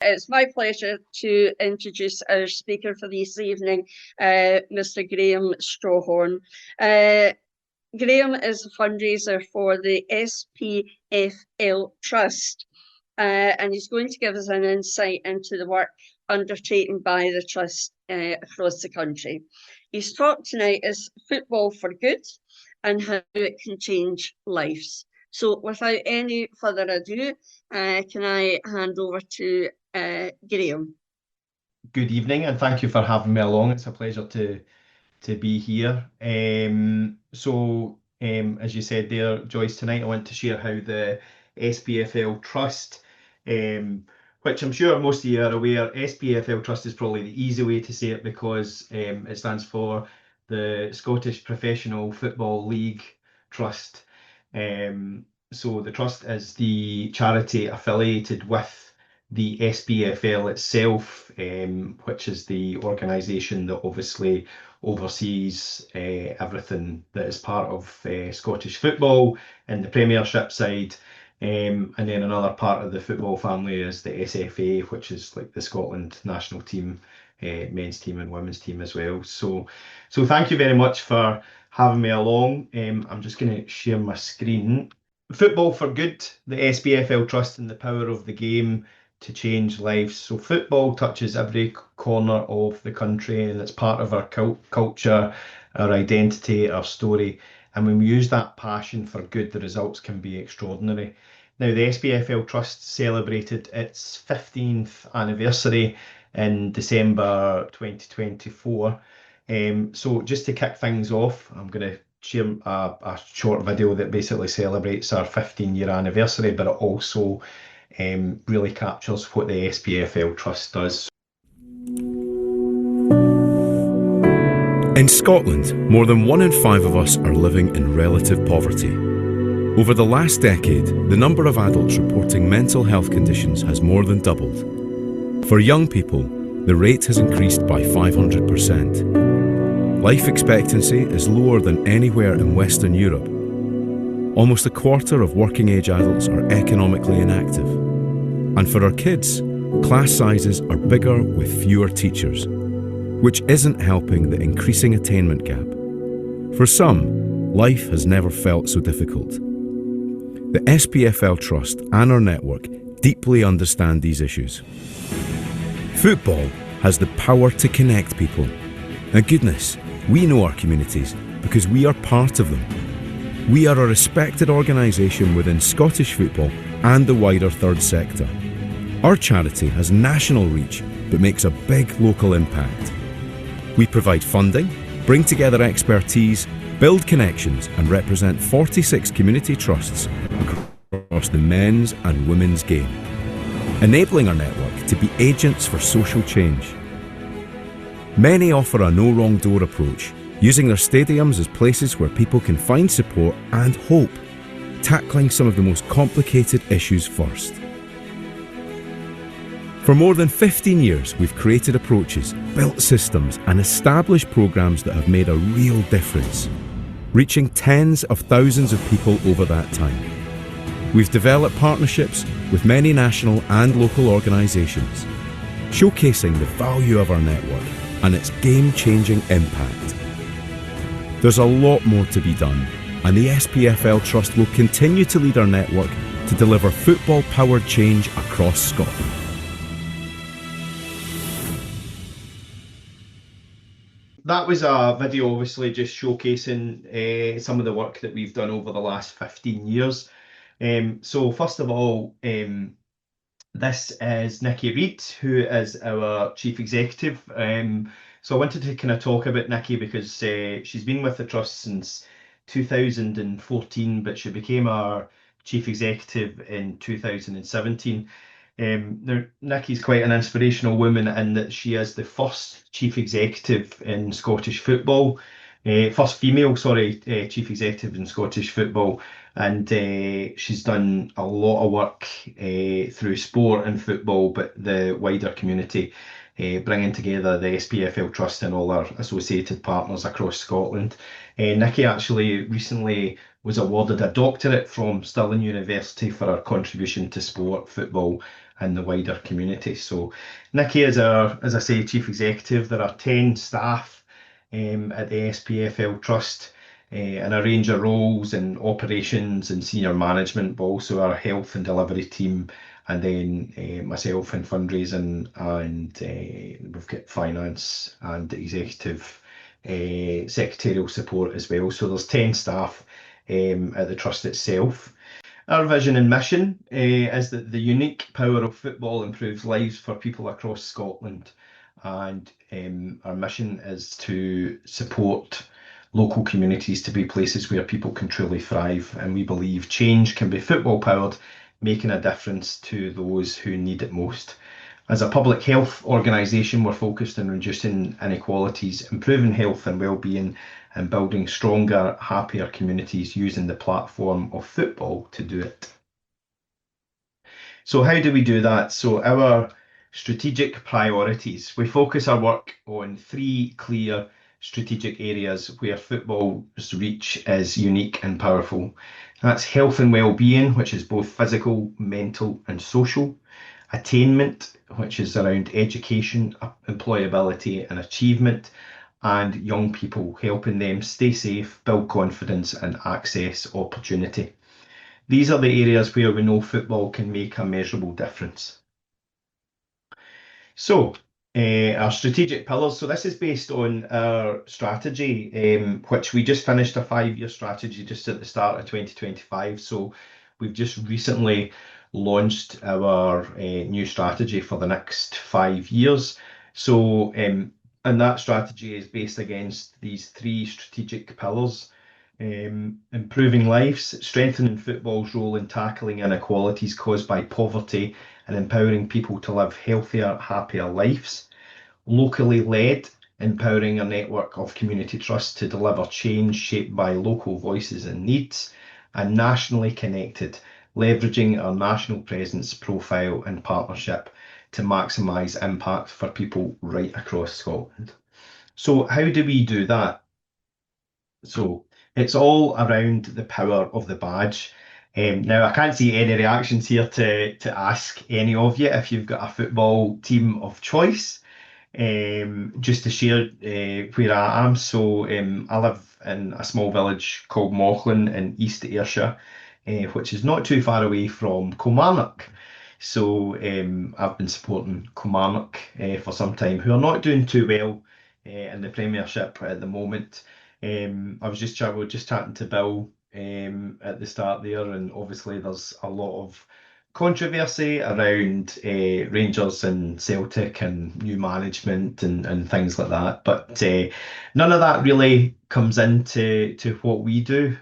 It's my pleasure to introduce our speaker for this evening, Mr. Graeme Strawhorn. Graeme is a fundraiser for the SPFL Trust, and he's going to give us an insight into the work undertaken by the Trust across the country. His talk tonight is Football for Good and how it can change lives. So without any further ado, can I hand over to Graeme? Good evening, and thank you for having me along. It's a pleasure to be here. As you said there, Joyce, tonight I want to share how the SPFL Trust, which I'm sure most of you are aware, SPFL Trust is probably the easy way to say it because it stands for the Scottish Professional Football League Trust. So the Trust is the charity affiliated with the SPFL itself, which is the organisation that obviously oversees everything that is part of Scottish football and the Premiership side. And then another part of the football family is the SFA, which is like the Scotland national team, men's team and women's team as well. So thank you very much for having me along. I'm just going to share my screen. Football for Good, the SPFL Trust and the Power of the Game to Change Lives. So football touches every corner of the country and it's part of our culture, our identity, our story. And when we use that passion for good, the results can be extraordinary. Now, the SPFL Trust celebrated its 15th anniversary in December 2024. So just to kick things off, I'm going to share a short video that basically celebrates our 15-year anniversary, but it also really captures what the SPFL Trust does. In Scotland, more than 1 in 5 of us are living in relative poverty. Over the last decade, the number of adults reporting mental health conditions has more than doubled. For young people, the rate has increased by 500%. Life expectancy is lower than anywhere in Western Europe. Almost a quarter of working-age adults are economically inactive. And for our kids, class sizes are bigger with fewer teachers, which isn't helping the increasing attainment gap. For some, life has never felt so difficult. The SPFL Trust and our network deeply understand these issues. Football has the power to connect people. And goodness, we know our communities because we are part of them. We are a respected organisation within Scottish football and the wider third sector. Our charity has national reach but makes a big local impact. We provide funding, bring together expertise, build connections and represent 46 community trusts across the men's and women's game, enabling our network to be agents for social change. Many offer a no wrong door approach, using their stadiums as places where people can find support and hope, tackling some of the most complicated issues first. For more than 15 years, we've created approaches, built systems and established programs that have made a real difference, reaching tens of thousands of people over that time. We've developed partnerships with many national and local organisations, showcasing the value of our network and its game-changing impact. There's a lot more to be done, and the SPFL Trust will continue to lead our network to deliver football-powered change across Scotland. That was a video obviously just showcasing some of the work that we've done over the last 15 years. So first of all, this is Nikki Reid, who is our Chief Executive. So I wanted to kind of talk about Nikki because she's been with the Trust since 2014, but she became our Chief Executive in 2017. Now, Nikki's quite an inspirational woman in that she is the first Chief Executive in Scottish football, first female, Chief Executive in Scottish football, and she's done a lot of work through sport and football, but the wider community, bringing together the SPFL Trust and all our associated partners across Scotland. Nikki actually recently was awarded a doctorate from Stirling University for her contribution to sport, football and the wider community. So Nikki is our, as I say, Chief Executive. There are 10 staff at the SPFL Trust in a range of roles in operations and senior management, but also our health and delivery team, and then myself in fundraising, and we've got finance and executive secretarial support as well. So there's 10 staff at the trust itself. Our vision and mission is that the unique power of football improves lives for people across Scotland, and our mission is to support local communities to be places where people can truly thrive, and we believe change can be football powered, making a difference to those who need it most. As a public health organisation, we're focused on reducing inequalities, improving health and well-being, and building stronger, happier communities using the platform of football to do it. So how do we do that? So our strategic priorities, we focus our work on 3 clear strategic areas where football's reach is unique and powerful. That's health and well-being, which is both physical, mental and social. Attainment, which is around education, employability and achievement, and young people, helping them stay safe, build confidence and access opportunity. These are the areas where we know football can make a measurable difference. So our strategic pillars, so this is based on our strategy, which we just finished a 5-year strategy just at the start of 2025. So we've just recently launched our new strategy for the next 5 years. So and that strategy is based against these 3 strategic pillars: improving lives, strengthening football's role in tackling inequalities caused by poverty and empowering people to live healthier, happier lives; locally led, empowering a network of community trusts to deliver change shaped by local voices and needs; and nationally connected, leveraging our national presence, profile and partnership to maximise impact for people right across Scotland. So how do we do that? So it's all around the power of the badge. Now, I can't see any reactions here to ask any of you if you've got a football team of choice. Just to share where I am. So I live in a small village called Mauchline in East Ayrshire, which is not too far away from Kilmarnock. So I've been supporting Kilmarnock for some time, who are not doing too well in the Premiership at the moment. We were just chatting to Bill at the start there, and obviously there's a lot of controversy around Rangers and Celtic and new management and things like that, but none of that really comes into what we do.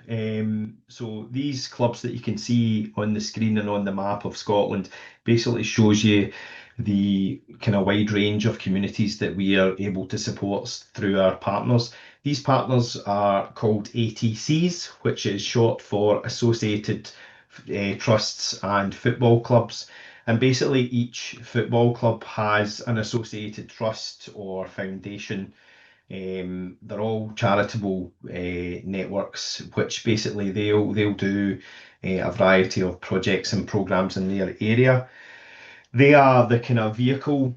So these clubs that you can see on the screen and on the map of Scotland basically shows you the kind of wide range of communities that we are able to support through our partners. These partners are called ATCs, which is short for Associated Trusts and Football Clubs. And basically each football club has an associated trust or foundation. They're all charitable networks, which basically they'll do a variety of projects and programs in their area. They are the kind of vehicle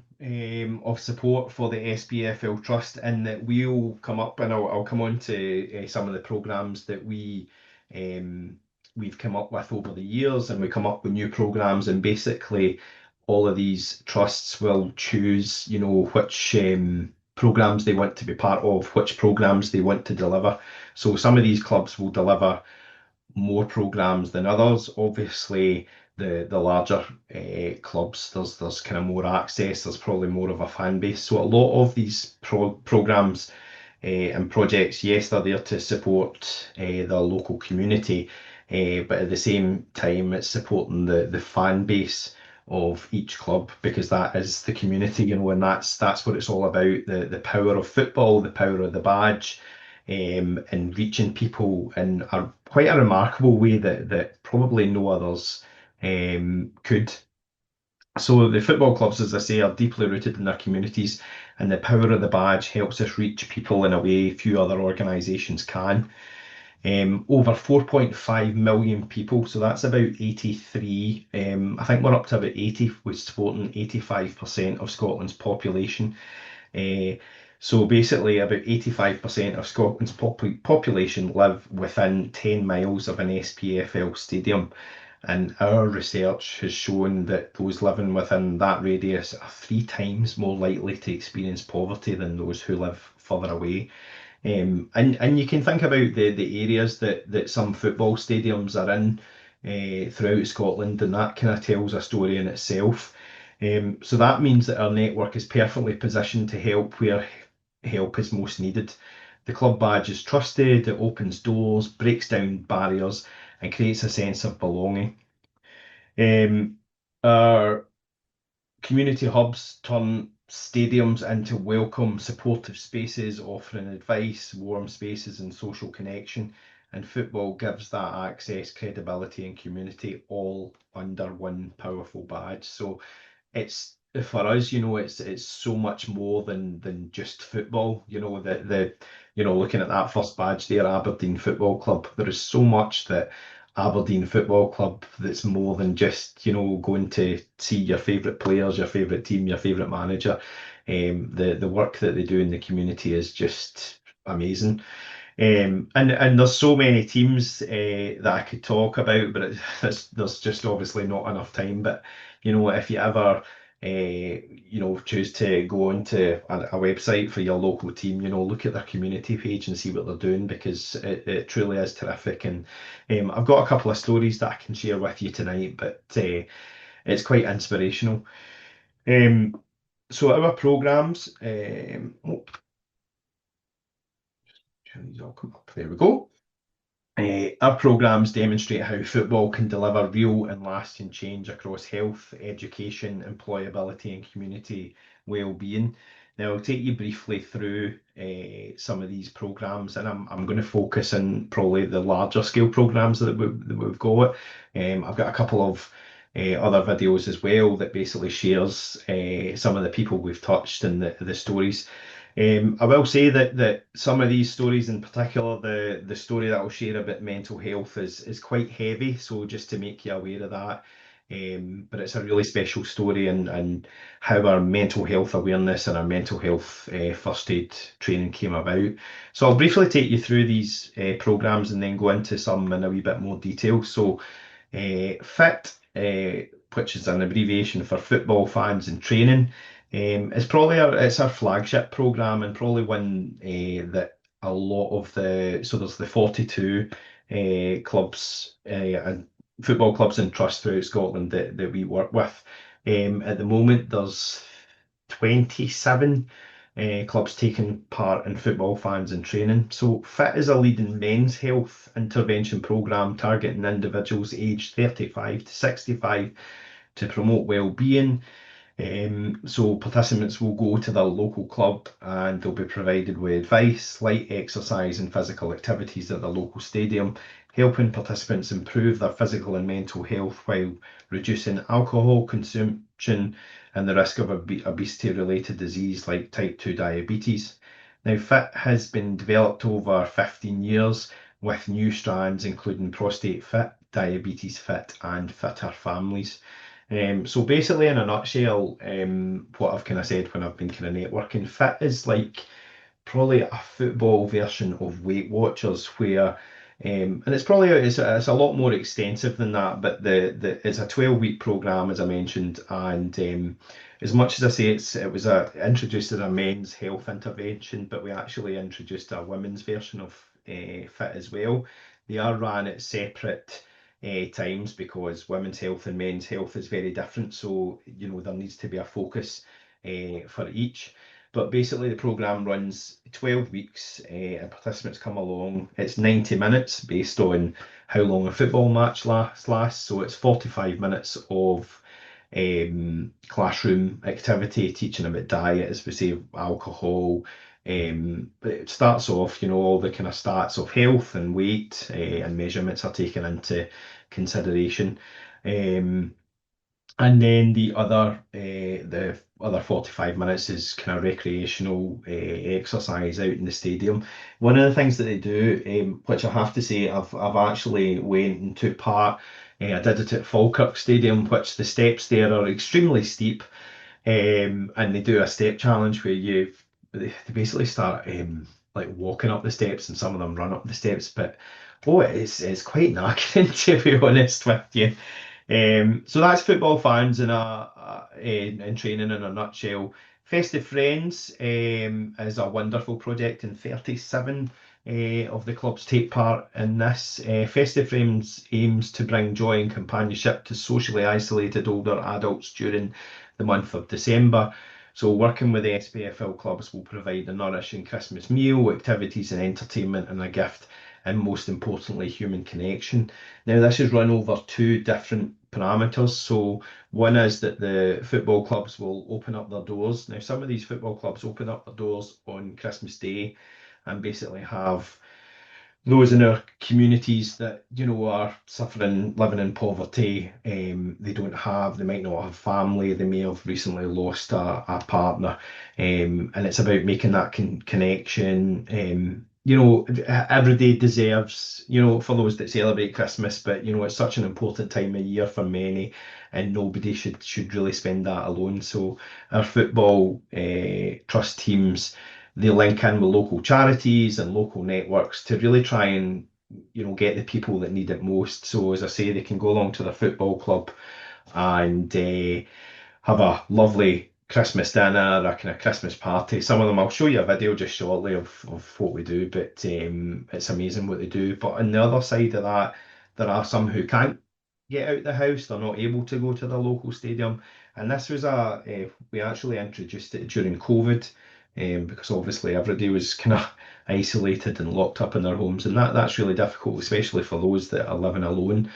of support for the SPFL Trust, in that we'll come up, and I'll come on to some of the programs that we've come up with over the years, and we come up with new programs, and basically all of these trusts will choose, you know, which programs they want to be part of, which programs they want to deliver. So some of these clubs will deliver more programs than others. Obviously the larger clubs, there's kind of more access, there's probably more of a fan base. So a lot of these programs and projects, yes, they're there to support the local community, but at the same time it's supporting the fan base of each club, because that is the community, you know, and that's what it's all about, the power of football, the power of the badge, and reaching people in quite a remarkable way that probably no others could. So the football clubs, as I say, are deeply rooted in their communities, and the power of the badge helps us reach people in a way few other organisations can. Over 4.5 million people, so that's about 83. I think we're up to about 80 with supporting 85% of Scotland's population. So basically, about 85% of Scotland's population live within 10 miles of an SPFL stadium. And our research has shown that those living within that radius are 3 times more likely to experience poverty than those who live further away. And you can think about the areas that some football stadiums are in throughout Scotland, and that kind of tells a story in itself. So that means that our network is perfectly positioned to help where help is most needed. The club badge is trusted, it opens doors, breaks down barriers, and creates a sense of belonging. Our community hubs turn stadiums into welcome, supportive spaces, offering advice, warm spaces, and social connection. And football gives that access, credibility, and community all under one powerful badge. So it's, for us, it's so much more than just football. Looking at that first badge there, Aberdeen Football Club, there is so much that Aberdeen Football Club that's more than just going to see your favourite players, your favourite team, your favourite manager. The work that they do in the community is just amazing. And there's so many teams that I could talk about, but there's just obviously not enough time. But if you ever choose to go onto a website for your local team, look at their community page and see what they're doing, because it truly is terrific. And I've got a couple of stories that I can share with you tonight, but it's quite inspirational. So our programmes, these all come up. There we go. Our programmes demonstrate how football can deliver real and lasting change across health, education, employability, and community well-being. Now, I'll take you briefly through some of these programmes, and I'm going to focus on probably the larger scale programmes that we've got. I've got a couple of other videos as well that basically shares some of the people we've touched and the stories. I will say that some of these stories, in particular the story that I'll share about mental health, is quite heavy, so just to make you aware of that. But it's a really special story, and how our mental health awareness and our mental health first aid training came about. So I'll briefly take you through these programmes and then go into some in a wee bit more detail. So FIT, which is an abbreviation for Football Fans in Training, it's our flagship programme, and probably one that a lot of so there's the 42 clubs and football clubs and trusts throughout Scotland that we work with. At the moment, there's 27 clubs taking part in Football Fans in Training. So FIT is a leading men's health intervention programme targeting individuals aged 35 to 65 to promote well-being. So participants will go to their local club and they'll be provided with advice, light exercise and physical activities at the local stadium, helping participants improve their physical and mental health while reducing alcohol consumption and the risk of obesity-related disease like type 2 diabetes. Now, FIT has been developed over 15 years with new strands including Prostate Fit, Diabetes Fit and Fitter Families. So basically, in a nutshell, what I've kind of said when I've been kind of networking, FIT is like probably a football version of Weight Watchers, where and it's a lot more extensive than that, but it's a 12-week program, as I mentioned, and as much as I say it was introduced as a men's health intervention, but we actually introduced a women's version of FIT as well. They are ran at separate times because women's health and men's health is very different, so there needs to be a focus for each. But basically the programme runs 12 weeks and participants come along. It's 90 minutes based on how long a football match lasts. So it's 45 minutes of classroom activity, teaching about diet, as we say, alcohol. It starts off, all the kind of stats of health and weight and measurements are taken into consideration. And then the other 45 minutes is kind of recreational exercise out in the stadium. One of the things that they do, which I have to say, I've actually went and took part. I did it at Falkirk Stadium, which the steps there are extremely steep, and they do a step challenge where they basically start like walking up the steps, and some of them run up the steps. But it's quite knackering, to be honest with you. So that's football fans in training in a nutshell. Festive Friends is a wonderful project, and 37 of the clubs take part in this. Festive Friends aims to bring joy and companionship to socially isolated older adults during the month of December. So working with the SPFL clubs will provide a nourishing Christmas meal, activities and entertainment, and a gift, and most importantly, human connection. Now, this is run over two different parameters. So one is that the football clubs will open up their doors. Now, some of these football clubs open up their doors on Christmas Day and basically have those in our communities that are suffering, living in poverty. They might not have family, they may have recently lost a partner, and it's about making that connection. Every day deserves, for those that celebrate Christmas, but it's such an important time of year for many, and nobody should really spend that alone. So our football trust teams, they link in with local charities and local networks to really try and get the people that need it most. So as I say, they can go along to their football club and have a lovely Christmas dinner, a kind of Christmas party. Some of them, I'll show you a video just shortly of what we do, but it's amazing what they do. But on the other side of that, there are some who can't get out the house, they're not able to go to the local stadium. And this was we actually introduced it during COVID, because obviously everybody was kind of isolated and locked up in their homes, and that's really difficult, especially for those that are living alone.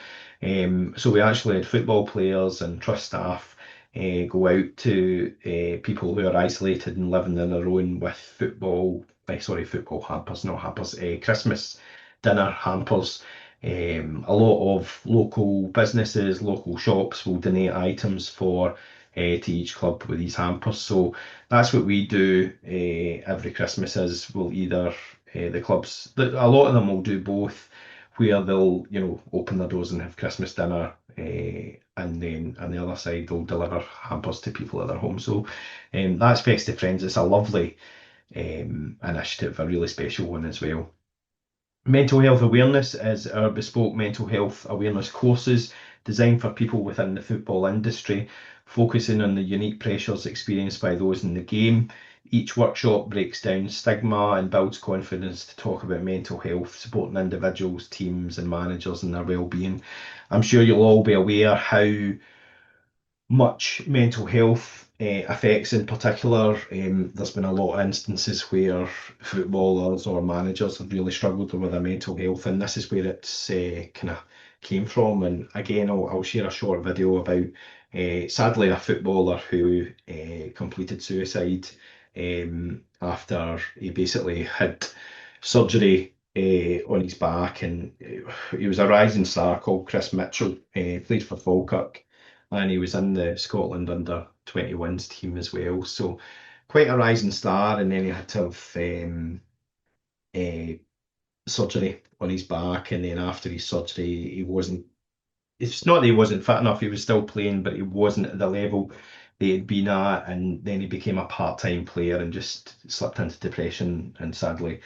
So we actually had football players and trust staff go out to people who are isolated and living on their own with football hampers, not hampers, Christmas dinner hampers. A lot of local businesses, local shops will donate items to each club with these hampers. So that's what we do every Christmas. Is we'll either the clubs, a lot of them will do both, where they'll open their doors and have Christmas dinner, and then on the other side they'll deliver hampers to people at their home. So that's Festive Friends. It's a lovely initiative, a really special one as well. Mental health awareness is our bespoke mental health awareness courses designed for people within the football industry, focusing on the unique pressures experienced by those in the game. Each workshop breaks down stigma and builds confidence to talk about mental health, supporting individuals, teams and managers in their well-being. I'm sure you'll all be aware how much mental health affects in particular. There's been a lot of instances where footballers or managers have really struggled with their mental health, and this is where it's kind of came from. And again, I'll share a short video about sadly a footballer who completed suicide after he basically had surgery on his back, and he was a rising star called Chris Mitchell, played for Falkirk, and he was in the Scotland under 21s team as well. So quite a rising star, and then he had to have surgery on his back, and then after his surgery it's not that he wasn't fit enough, he was still playing, but he wasn't at the level that he'd been at, and then he became a part-time player and just slipped into depression, and sadly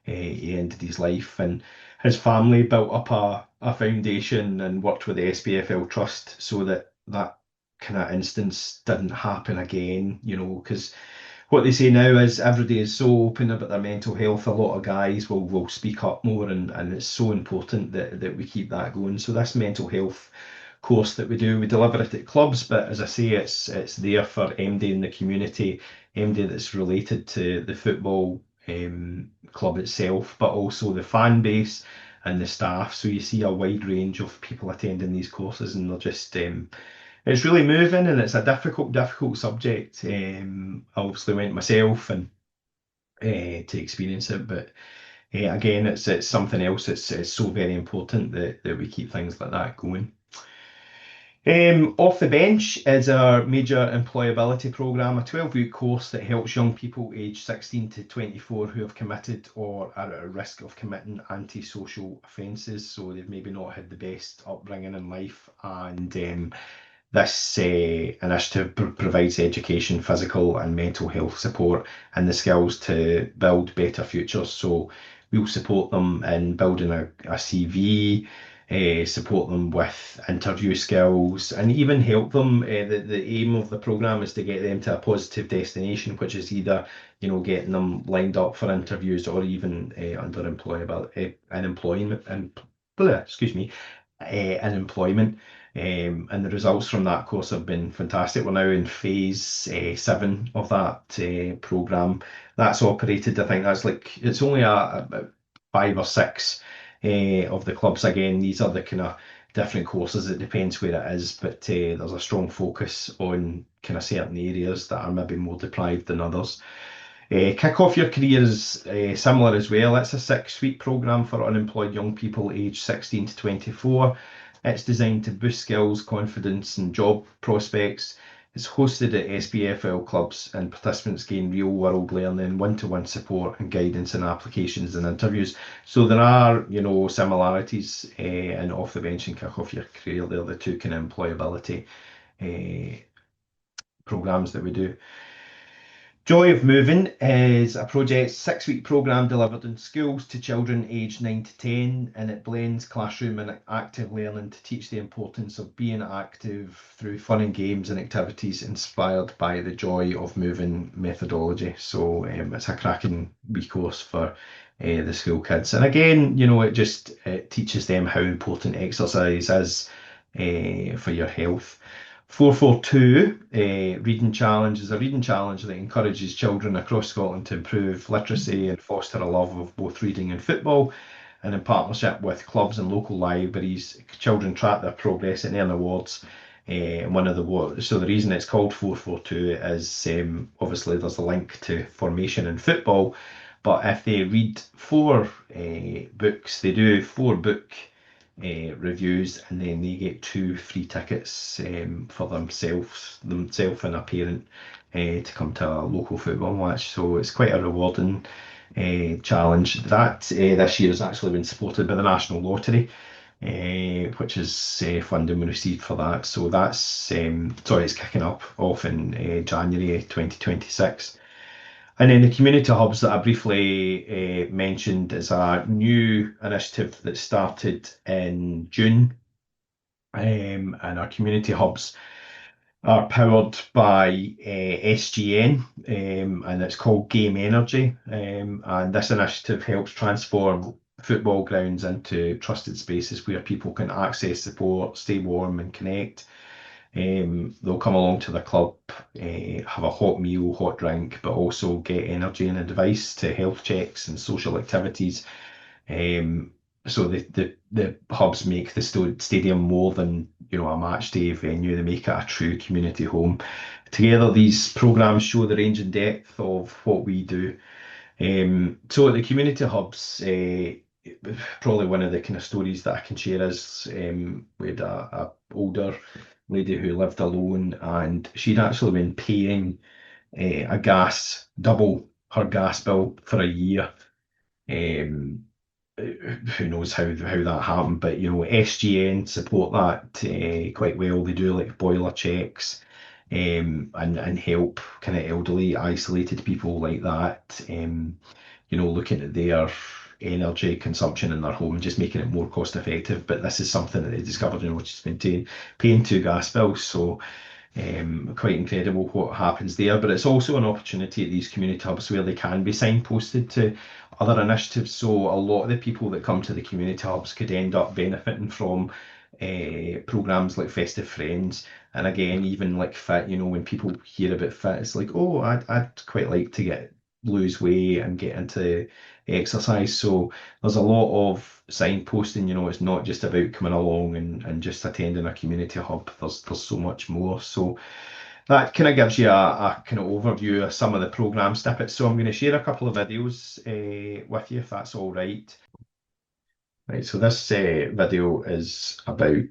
he ended his life. And his family built up a foundation and worked with the SPFL Trust so that kind of instance didn't happen again, because what they say now is everybody is so open about their mental health. A lot of guys will speak up more, and it's so important that we keep that going. So this mental health course that we deliver it at clubs, but as I say, it's there for MD in the community, MD that's related to the football club itself, but also the fan base and the staff. So you see a wide range of people attending these courses, and they're just it's really moving, and it's a difficult subject. I obviously went myself and to experience it, but again, it's something else. It's so very important that we keep things like that going. Off the Bench is our major employability programme, a 12-week course that helps young people aged 16 to 24 who have committed or are at a risk of committing antisocial offences. So they've maybe not had the best upbringing in life, and this initiative provides education, physical and mental health support and the skills to build better futures. So we'll support them in building a CV, support them with interview skills, and even help them. The aim of the programme is to get them to a positive destination, which is either getting them lined up for interviews or even under unemployment. And the results from that course have been fantastic. We're now in phase 7 of that programme. That's operated, I think it's only about 5 or 6 of the clubs. Again, these are the kind of different courses. It depends where it is, but there's a strong focus on kind of certain areas that are maybe more deprived than others. Kick Off Your Career is similar as well. It's a 6-week programme for unemployed young people aged 16 to 24. It's designed to boost skills, confidence and job prospects. It's hosted at SPFL clubs and participants gain real world learning, one-to-one support and guidance in applications and interviews. So there are, similarities in Off the Bench and Kick Off Your Career. They're the two kind of employability programmes that we do. Joy of Moving is a project 6-week programme delivered in schools to children aged 9 to 10, and it blends classroom and active learning to teach the importance of being active through fun and games and activities inspired by the Joy of Moving methodology. So it's a cracking wee course for the school kids. And again, it teaches them how important exercise is for your health. 442 Reading Challenge is a reading challenge that encourages children across Scotland to improve literacy and foster a love of both reading and football. And in partnership with clubs and local libraries, children track their progress and earn awards. So the reason it's called 442 is obviously there's a link to formation in football, but if they read 4 books, they do 4 book reviews, and then they get 2 free tickets for themselves and a parent to come to a local football match. So it's quite a rewarding challenge. That this year has actually been supported by the National Lottery, which is funding we received for that. So that's it's kicking off in January 2026. And then the community hubs that I briefly mentioned is a new initiative that started in June. And our community hubs are powered by SGN, and it's called Game Energy. And this initiative helps transform football grounds into trusted spaces where people can access support, stay warm and connect. They'll come along to the club, have a hot meal, hot drink, but also get energy and advice to health checks and social activities. So the hubs make the stadium more than a match day venue. They make it a true community home. Together, these programmes show the range and depth of what we do. So at the community hubs, probably one of the kind of stories that I can share is we had a older lady who lived alone, and she'd actually been paying double her gas bill for a year. Who knows how that happened, but SGN support that quite well. They do like boiler checks and help kind of elderly isolated people like that, looking at their energy consumption in their home, just making it more cost effective. But this is something that they discovered, which has been paying 2 gas bills. So quite incredible what happens there. But it's also an opportunity at these community hubs where they can be signposted to other initiatives. So a lot of the people that come to the community hubs could end up benefiting from programs like Festive Friends. And again, even like fit, when people hear about fit, it's like, oh, I'd quite like to lose weight and get into exercise. So there's a lot of signposting. It's not just about coming along and just attending a community hub. There's so much more. So that kind of gives you a kind of overview of some of the programme snippets. So I'm going to share a couple of videos with you, if that's all right. Right, so this video is about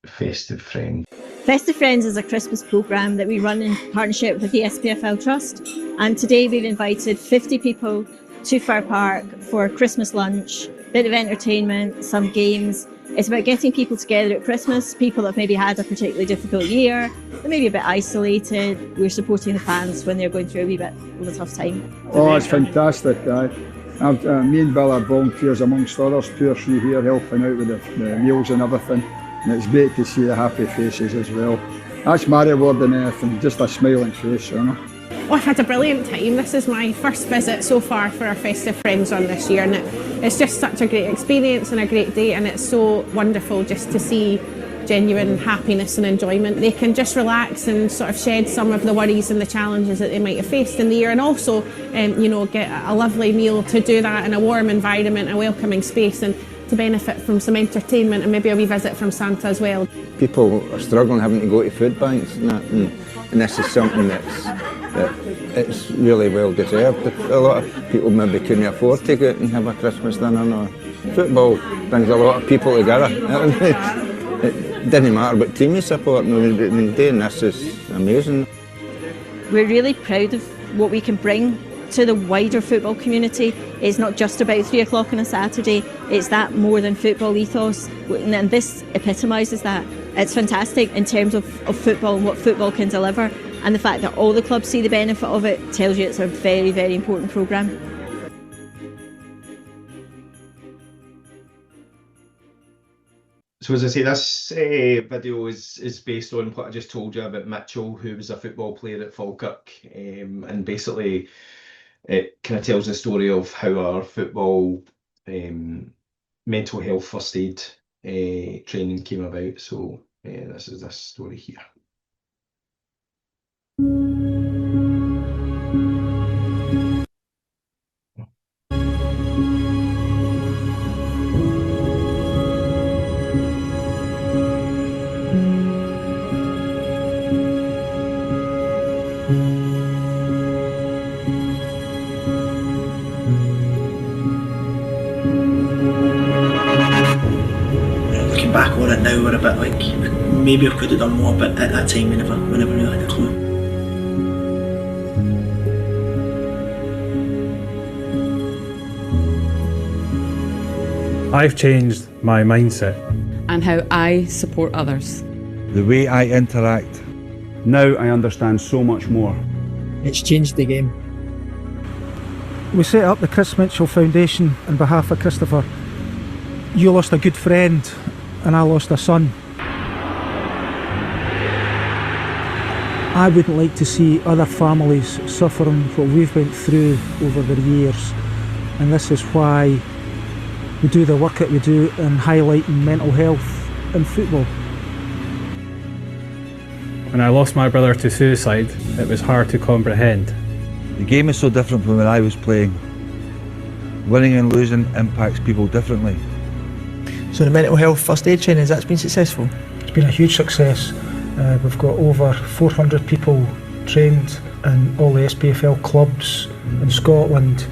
Festive Friend? Festive Friends is a Christmas programme that we run in partnership with the SPFL Trust, and today we've invited 50 people to Fir Park for Christmas lunch, bit of entertainment, some games. It's about getting people together at Christmas, people that have maybe had a particularly difficult year, they're maybe a bit isolated. We're supporting the fans when they're going through a wee bit of a tough time. Oh, it's fantastic. Me and Bill are volunteers amongst others, 2 or 3 here helping out with the meals and everything. And it's great to see the happy faces as well. That's my reward than anything, just a smiling face, you know. Oh, I've had a brilliant time. This is my first visit so far for our Festive Friends on this year, and it's just such a great experience and a great day, and it's so wonderful just to see genuine happiness and enjoyment. They can just relax and sort of shed some of the worries and the challenges that they might have faced in the year, and also get a lovely meal to do that in a warm environment, a welcoming space, and to benefit from some entertainment and maybe a wee visit from Santa as well. People are struggling having to go to food banks and that, and this is something that it's really well deserved. A lot of people maybe couldn't afford to go out and have a Christmas dinner. No. Football brings a lot of people together. It doesn't matter what team you support. Doing this is amazing. We're really proud of what we can bring to the wider football community. It's not just about 3 o'clock on a Saturday, it's that more than football ethos, and this epitomises that. It's fantastic in terms of football and what football can deliver, and the fact that all the clubs see the benefit of it tells you it's a very, very important programme. So as I say, this video is based on what I just told you about Mitchell, who was a football player at Falkirk, and basically it kind of tells the story of how our football mental health first aid training came about. So this is this story here. Looking back on it now, we're a bit like, maybe I could have done more, but at that time we never really had a clue. I've changed my mindset. And how I support others. The way I interact. Now I understand so much more. It's changed the game. We set up the Chris Mitchell Foundation on behalf of Christopher. You lost a good friend and I lost a son. I wouldn't like to see other families suffering what we've went through over the years, and this is why we do the work that we do in highlighting mental health in football. When I lost my brother to suicide, it was hard to comprehend. The game is so different from when I was playing. Winning and losing impacts people differently. So the mental health first aid training, that's been successful? It's been a huge success. We've got over 400 people trained in all the SPFL clubs in Scotland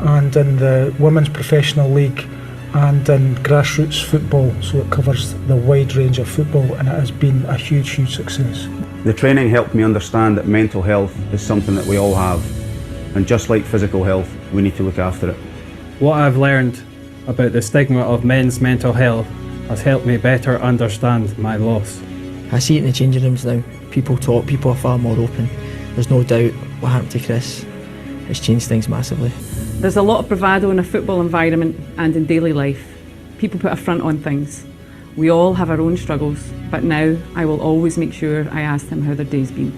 and in the Women's Professional League and in grassroots football, so it covers the wide range of football, and it has been a huge, huge success. The training helped me understand that mental health is something that we all have, and just like physical health, we need to look after it. What I've learned about the stigma of men's mental health has helped me better understand my loss. I see it in the changing rooms now. People talk, people are far more open. There's no doubt what happened to Chris has changed things massively. There's a lot of bravado in a football environment and in daily life. People put a front on things. We all have our own struggles, but now I will always make sure I ask them how their day's been.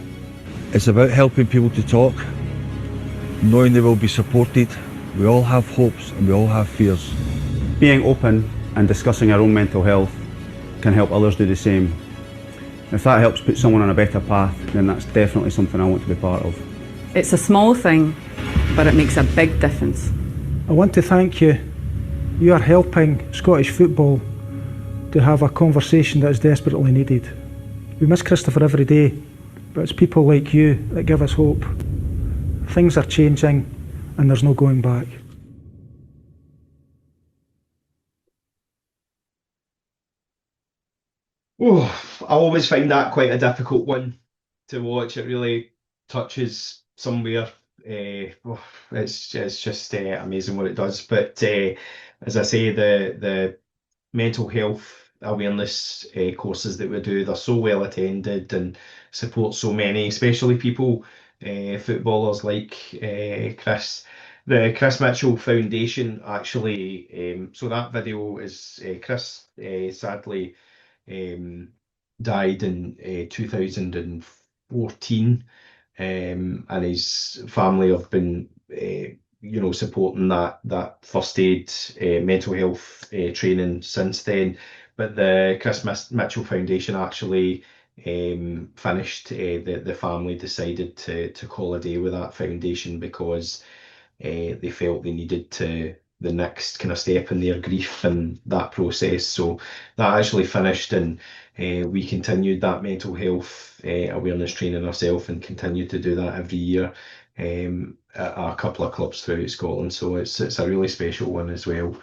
It's about helping people to talk, knowing they will be supported. We all have hopes and we all have fears. Being open and discussing our own mental health can help others do the same. If that helps put someone on a better path, then that's definitely something I want to be part of. It's a small thing, but it makes a big difference. I want to thank you. You are helping Scottish football to have a conversation that is desperately needed. We miss Christopher every day, but it's people like you that give us hope. Things are changing and there's no going back. I always find that quite a difficult one to watch. It really touches somewhere. It's just amazing what it does. But as I say, the mental health awareness courses that we do, they're so well attended and support so many, especially people, footballers like Chris. The Chris Mitchell Foundation actually, so that video is Chris sadly died in 2014, and his family have been supporting that first aid mental health training since then. But the Chris Mitchell Foundation actually finished. The family decided to call a day with that foundation because they felt they needed the next kind of step in their grief and that process. So that actually finished, and we continued that mental health awareness training ourselves and continue to do that every year at a couple of clubs throughout Scotland. So it's a really special one as well.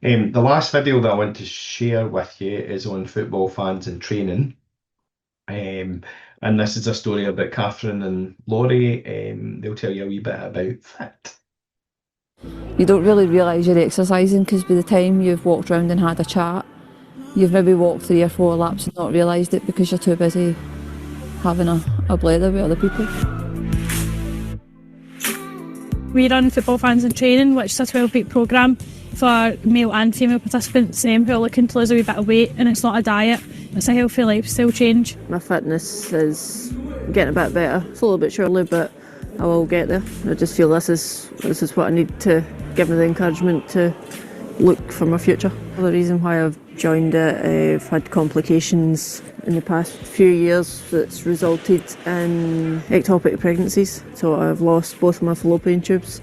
The last video that I want to share with you is on football fans and training. And this is a story about Catherine and Laurie. They'll tell you a wee bit about that. You don't really realise you're exercising because by the time you've walked around and had a chat, you've maybe walked 3 or 4 laps and not realised it because you're too busy having a blather with other people. We run Football Fans in Training, which is a 12-week programme for male and female participants who are looking to lose a wee bit of weight, and it's not a diet, it's a healthy lifestyle change. My fitness is getting a bit better, slowly but surely, but I will get there. I just feel this is what I need to give me the encouragement to look for my future. The reason why I've joined it, I've had complications in the past few years that's resulted in ectopic pregnancies. So I've lost both my fallopian tubes,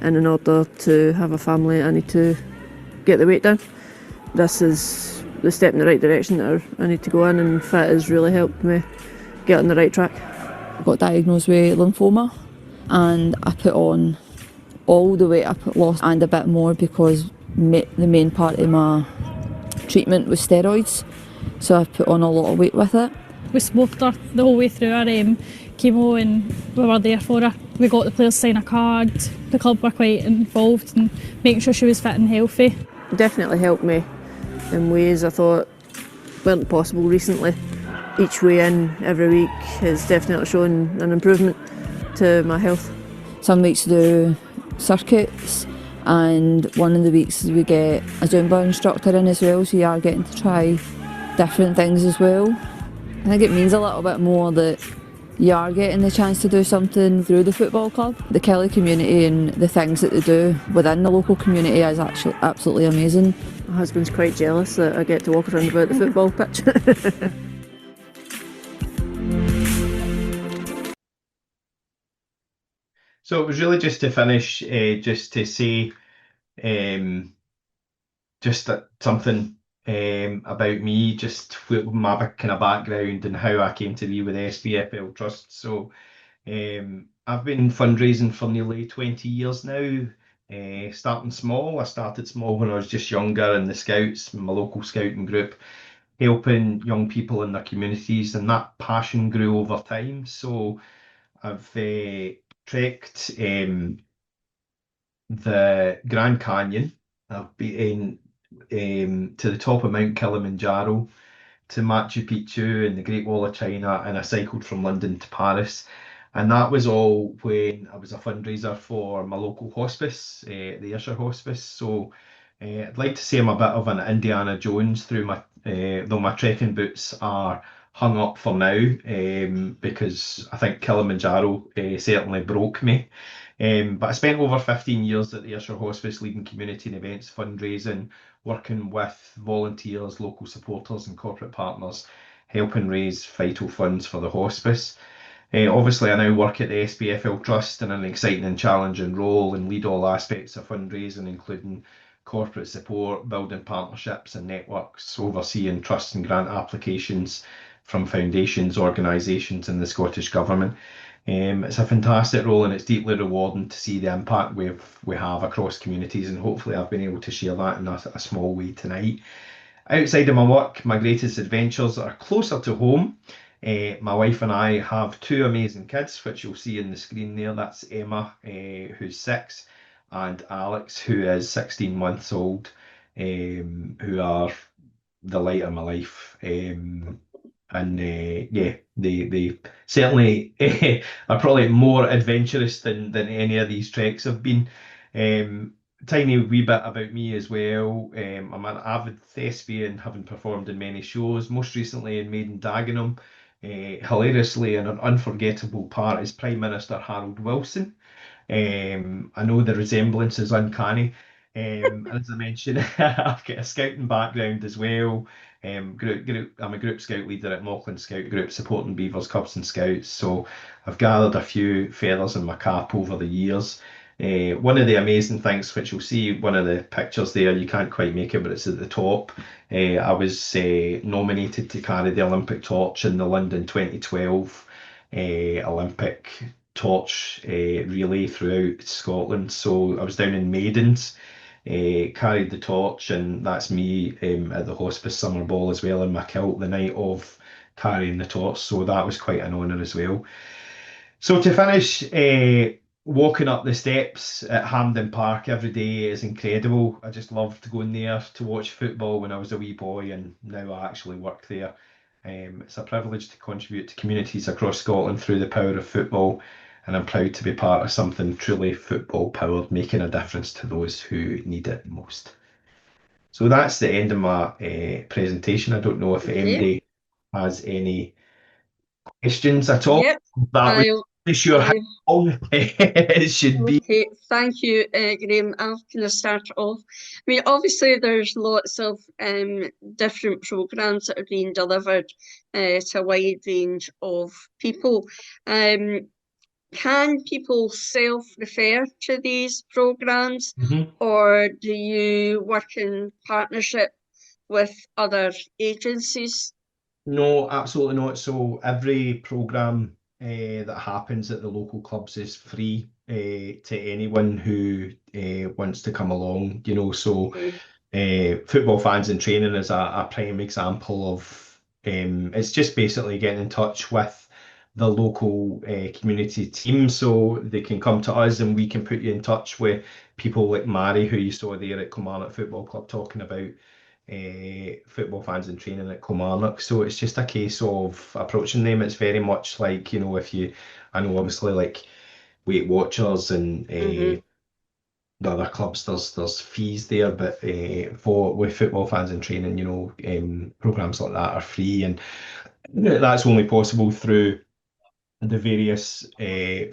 and in order to have a family I need to get the weight down. This is the step in the right direction that I need to go in, and fit has really helped me get on the right track. I got diagnosed with lymphoma, and I put on all the weight I lost and a bit more because the main part of my treatment was steroids, so I've put on a lot of weight with it. We supported her the whole way through our chemo, and we were there for her. We got the players to sign a card. The club were quite involved in making sure she was fit and healthy. It definitely helped me in ways I thought weren't possible recently. Each weigh in every week has definitely shown an improvement to my health. Some weeks do circuits, and one of the weeks we get a Zumba instructor in as well, so you are getting to try different things as well. I think it means a little bit more that you are getting the chance to do something through the football club. The Kelly community and the things that they do within the local community is actually absolutely amazing. My husband's quite jealous that I get to walk around about the football pitch. So it was really just to finish, just to say just something about me, just my kind of background and how I came to be with SPFL Trust. So I've been fundraising for nearly 20 years now, starting small. I started small when I was just younger in the Scouts, my local scouting group, helping young people in their communities, and that passion grew over time. So I've trekked the Grand Canyon. I've been to the top of Mount Kilimanjaro, to Machu Picchu and the Great Wall of China, and I cycled from London to Paris. And that was all when I was a fundraiser for my local hospice, the Ayrshire Hospice. So I'd like to say I'm a bit of an Indiana Jones through my, though my trekking boots are hung up for now, because I think Kilimanjaro certainly broke me. But I spent over 15 years at the Ayrshire Hospice leading community and events fundraising, working with volunteers, local supporters and corporate partners, helping raise vital funds for the hospice. Obviously I now work at the SPFL Trust in an exciting and challenging role and lead all aspects of fundraising, including corporate support, building partnerships and networks, overseeing trust and grant applications from foundations, organisations and the Scottish Government. It's a fantastic role, and it's deeply rewarding to see the impact we have across communities, and hopefully I've been able to share that in a small way tonight. Outside of my work, my greatest adventures are closer to home. My wife and I have two amazing kids, which you'll see in the screen there. That's Emma, who's 6, and Alex, who is 16 months old, who are the light of my life. And yeah, they certainly are probably more adventurous than any of these treks have been. Tiny wee bit about me as well. I'm an avid thespian, having performed in many shows, most recently in Maiden Dagenham. Hilariously, in an unforgettable part as Prime Minister Harold Wilson. I know the resemblance is uncanny. As I mentioned, I've got a scouting background as well. I'm a group scout leader at Mauchline Scout Group, supporting Beavers, Cubs and Scouts. So I've gathered a few feathers in my cap over the years. One of the amazing things, which you'll see one of the pictures there, you can't quite make it, but it's at the top. I was nominated to carry the Olympic torch in the London 2012 Olympic torch relay throughout Scotland. So I was down in Maidens, carried the torch, and that's me at the Hospice Summer Ball as well in my kilt the night of carrying the torch. So that was quite an honour as well. So to finish, walking up the steps at Hampden Park every day is incredible. I just loved going there to watch football when I was a wee boy, and now I actually work there. It's a privilege to contribute to communities across Scotland through the power of football, and I'm proud to be part of something truly football powered, making a difference to those who need it most. So that's the end of my presentation. I don't know if MD has any questions at all. Yep. That was sure how long it should be. Okay, thank you, Graeme. I'm going to start off. I mean, obviously, there's lots of different programmes that are being delivered to a wide range of people. Can people self-refer to these programmes, or do you work in partnership with other agencies? No, absolutely not. So every programme that happens at the local clubs is free to anyone who wants to come along, you know. So Football Fans in Training is a prime example of it's just basically getting in touch with the local community team, so they can come to us and we can put you in touch with people like Mary, who you saw there at Kilmarnock Football Club talking about Football Fans in Training at Kilmarnock. So it's just a case of approaching them. It's very much like, you know, I know obviously like Weight Watchers and the other clubs, there's fees there, but with Football Fans in Training, you know, programs like that are free, and that's only possible through the various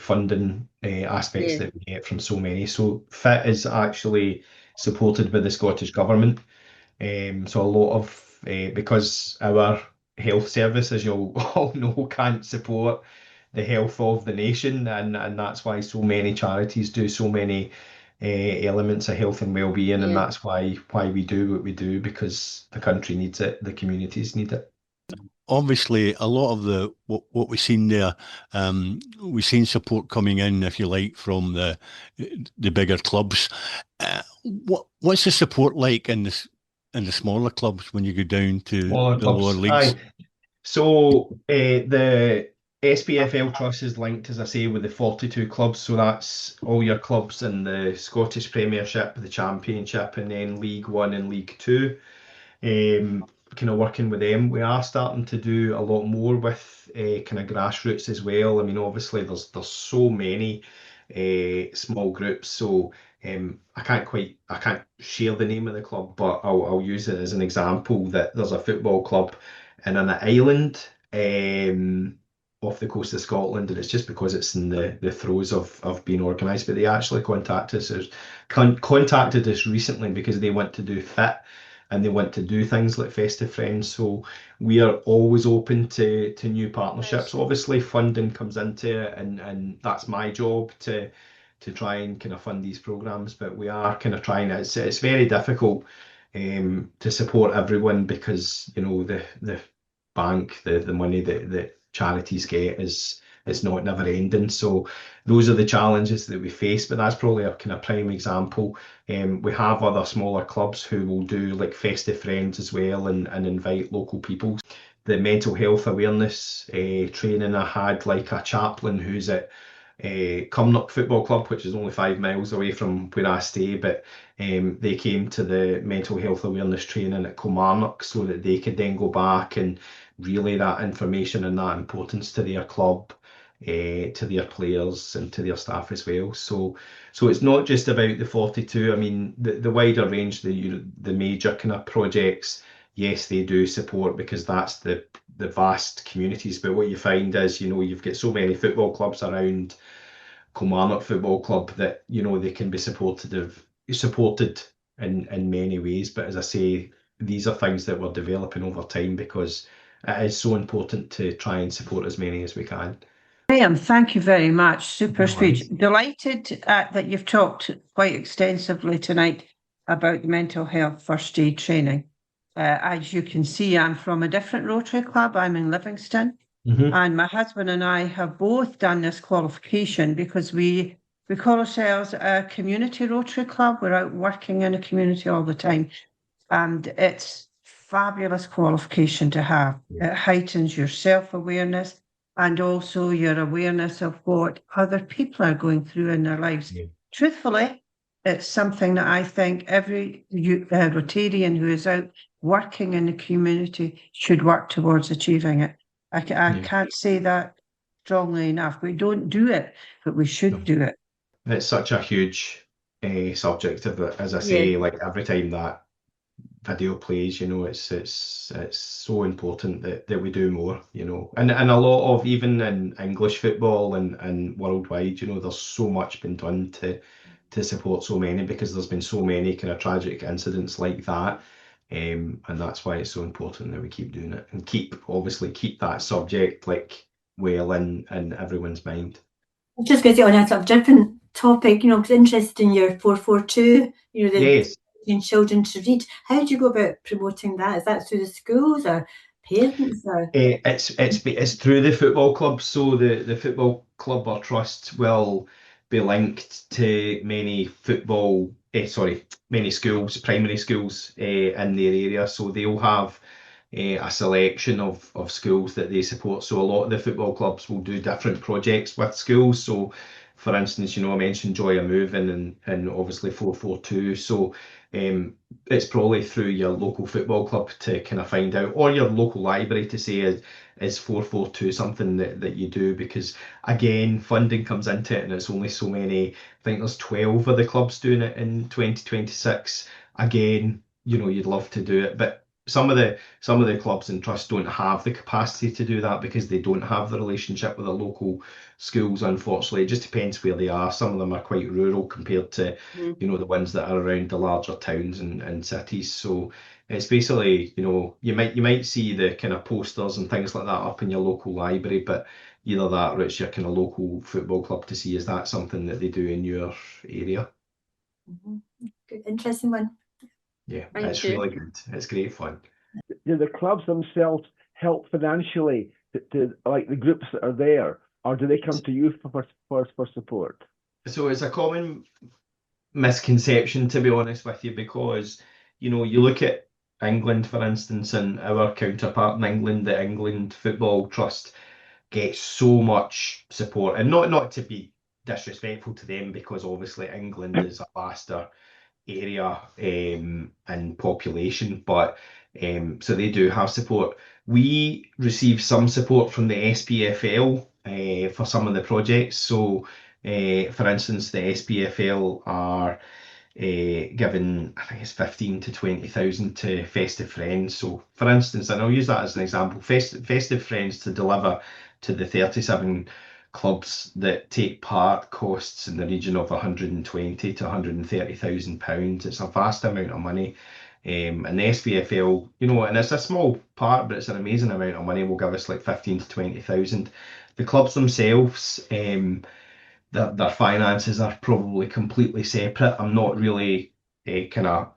funding aspects that we get from so many. So FIT is actually supported by the Scottish Government. So a lot of, because our health service, as you'll all know, can't support the health of the nation, and that's why so many charities do so many elements of health and well-being, and that's why we do what we do, because the country needs it, the communities need it. Obviously, a lot of what we've seen there, we've seen support coming in, if you like, from the bigger clubs. What's the support like in the smaller clubs when you go down to the lower leagues? So the SPFL Trust is linked, as I say, with the 42 clubs. So that's all your clubs in the Scottish Premiership, the Championship, and then League One and League Two. Kind of working with them. We are starting to do a lot more with kind of grassroots as well. I mean, obviously there's so many small groups, so I can't share the name of the club, but I'll use it as an example that there's a football club in an island off the coast of Scotland, and it's just because it's in the throes of being organised, but they actually contacted us recently because they want to do FIT and they want to do things like Festive Friends. So we are always open to new partnerships. Obviously funding comes into it, and that's my job to try and kind of fund these programs, but we are kind of trying. It's very difficult to support everyone, because, you know, the bank, the money that charities get is it's not never ending. So those are the challenges that we face, but that's probably a kind of prime example. We have other smaller clubs who will do like festive friends as well and invite local people. The mental health awareness training, I had like a chaplain who's at Cumnock Football Club, which is only 5 miles away from where I stay, but they came to the mental health awareness training at Kilmarnock so that they could then go back and relay that information and that importance to their club, to their players and to their staff as well. So it's not just about the 42. I mean, the wider range, the major kind of projects, yes, they do support because that's the vast communities. But what you find is, you've got so many football clubs around Kilmarnock Football Club that, they can be supported in many ways. But as I say, these are things that we're developing over time because it is so important to try and support as many as we can. Graeme, thank you very much. Super speech. Delighted that you've talked quite extensively tonight about the mental health first aid training. As you can see, I'm from a different Rotary Club. I'm in Livingston. And my husband and I have both done this qualification because we call ourselves a community Rotary Club. We're out working in a community all the time. And it's fabulous qualification to have. It heightens your self-awareness and also your awareness of what other people are going through in their lives. Truthfully, it's something that I think every Rotarian who is out working in the community should work towards achieving it. I can't say that strongly enough. We don't do it, but we should do it. It's such a huge subject of it. As I say, like every time that video plays, it's so important that we do more, and a lot of, even in English football and worldwide, there's so much been done to support so many because there's been so many kind of tragic incidents like that. And that's why it's so important that we keep doing it and keep that subject like well in everyone's mind. I'm just going to on a sort of different topic, because interested in your 442, Yes. teaching children to read. How do you go about promoting that? Is that through the schools or parents? Or? It's through the football club. So the football club or trust will be linked to many schools, primary schools in their area. So they'll have a selection of schools that they support. So a lot of the football clubs will do different projects with schools. So for instance, I mentioned Joy of Moving and obviously 442. So it's probably through your local football club to kind of find out, or your local library to say, is 442 something that you do? Because again, funding comes into it and it's only so many. I think there's 12 of the clubs doing it in 2026. Again, you'd love to do it, but some of the clubs and trusts don't have the capacity to do that because they don't have the relationship with the local schools, unfortunately. It just depends where they are. Some of them are quite rural compared to the ones that are around the larger towns and cities. So it's basically, you might see the kind of posters and things like that up in your local library, but either that or it's your kind of local football club to see, is that something that they do in your area? Good, interesting one. Yeah, it's really good. It's great fun. Do the clubs themselves help financially to like the groups that are there, or do they come to you for support? So it's a common misconception, to be honest with you, because you look at England, for instance, and our counterpart in England, the England Football Trust, gets so much support, and not to be disrespectful to them, because obviously England is a vaster area and population, but so they do have support. We receive some support from the SPFL for some of the projects. So for instance, the SPFL are given, I think it's 15 to 20,000 to Festive Friends. So for instance, and I'll use that as an example, Festive Friends to deliver to the 37 clubs that take part costs in the region of 120 to 130,000 pounds. It's a vast amount of money. And the SPFL, and it's a small part, but it's an amazing amount of money, will give us like 15 to 20,000. The clubs themselves, their finances are probably completely separate. I'm not really kind of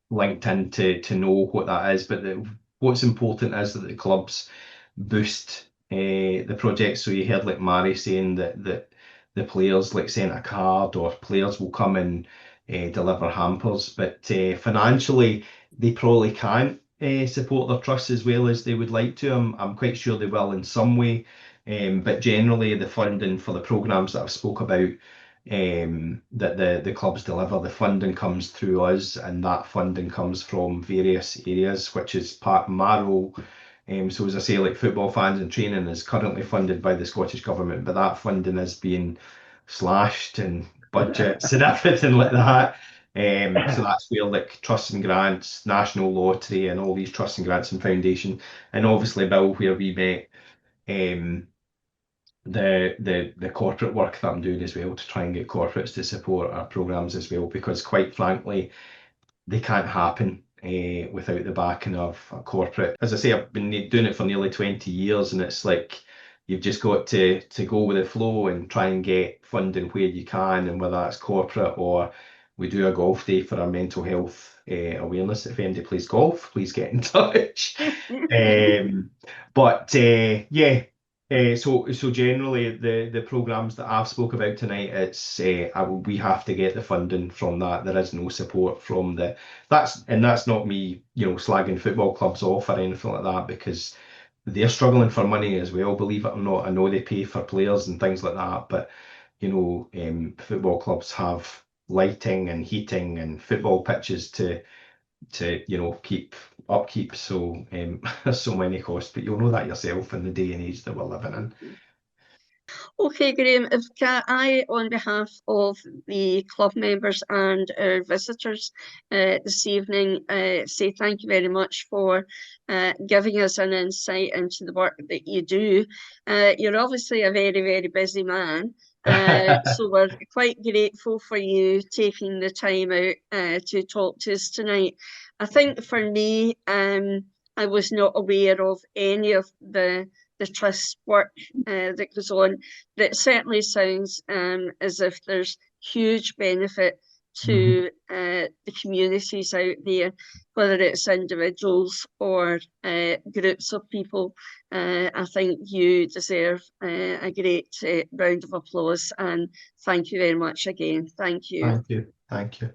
linked in to know what that is, but what's important is that the clubs boost the project. So you heard like Mary saying that the players like sent a card, or players will come and deliver hampers, but financially they probably can't support their trusts as well as they would like to. I'm quite sure they will in some way, but generally the funding for the programmes that I've spoke about that the clubs deliver, the funding comes through us, and that funding comes from various areas, which is part of my role. So as I say, like football fans and training is currently funded by the Scottish Government, but that funding is being slashed and budgets and everything like that. So that's where like trusts and grants, National Lottery, and all these trusts and grants and foundation, and obviously Bill, where we met, the corporate work that I'm doing as well to try and get corporates to support our programmes as well, because quite frankly, they can't happen without the backing of a corporate. As I say, I've been doing it for nearly 20 years, and it's like you've just got to go with the flow and try and get funding where you can, and whether that's corporate or we do a golf day for our mental health awareness. If anybody plays golf, please get in touch. So generally the programmes that I've spoke about tonight, it's we have to get the funding from that. There is no support from that's not me, slagging football clubs off or anything like that, because they're struggling for money as well, believe it or not. I know they pay for players and things like that, but football clubs have lighting and heating and football pitches to keep upkeep. So there's so many costs, but you'll know that yourself in the day and age that we're living in. Okay, Graeme, if I, on behalf of the club members and our visitors this evening, say thank you very much for giving us an insight into the work that you do. You're obviously a very, very busy man. So we're quite grateful for you taking the time out to talk to us tonight. I think for me, I was not aware of any of the trust work that goes on. That certainly sounds as if there's huge benefit to the communities out there, whether it's individuals or groups of people. I think you deserve a great round of applause, and thank you very much again. Thank you. Thank you.